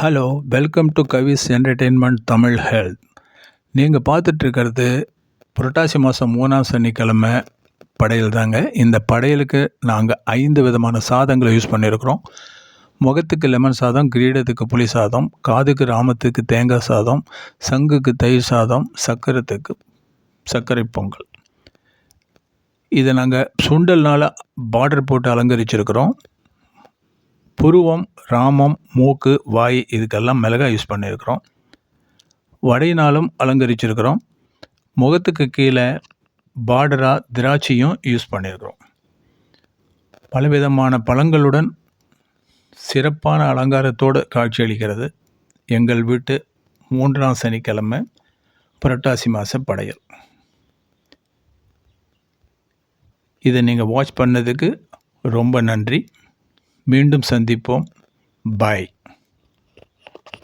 Hello, welcome to Swiss entertainment Tamil health. நீங்கள் பார்த்துட்ருக்கிறது புரட்டாசி மாதம் 3ஆம் சனிக்கிழமை படையல் தாங்க. இந்த படையலுக்கு நாங்கள் 5 விதமான சாதங்களை யூஸ் பண்ணியிருக்கிறோம். முகத்துக்கு லெமன் சாதம், கிரீடத்துக்கு புளி சாதம், காதுக்கு ராமத்துக்கு தேங்காய் சாதம், சங்குக்கு தயிர் சாதம், சக்கரத்துக்கு சர்க்கரை பொங்கல். இதை நாங்கள் சுண்டல்னால் பார்டர் போட்டு அலங்கரிச்சிருக்கிறோம். புருவம், ராமம், மூக்கு, வாய் இதுக்கெல்லாம் மிளகாய் யூஸ் பண்ணியிருக்கிறோம். வடையினாலும் அலங்கரிச்சிருக்கிறோம். முகத்துக்கு கீழே பார்டராக திராட்சையும் யூஸ் பண்ணியிருக்கிறோம். பலவிதமான பழங்களுடன் சிறப்பான அலங்காரத்தோடு காட்சியளிக்கிறது எங்கள் வீட்டு 3ஆம் சனிக்கிழமை புரட்டாசி மாத படையல். இதை நீங்கள் வாட்ச் பண்ணதுக்கு ரொம்ப நன்றி. மீண்டும் சந்திப்போம். பாய்.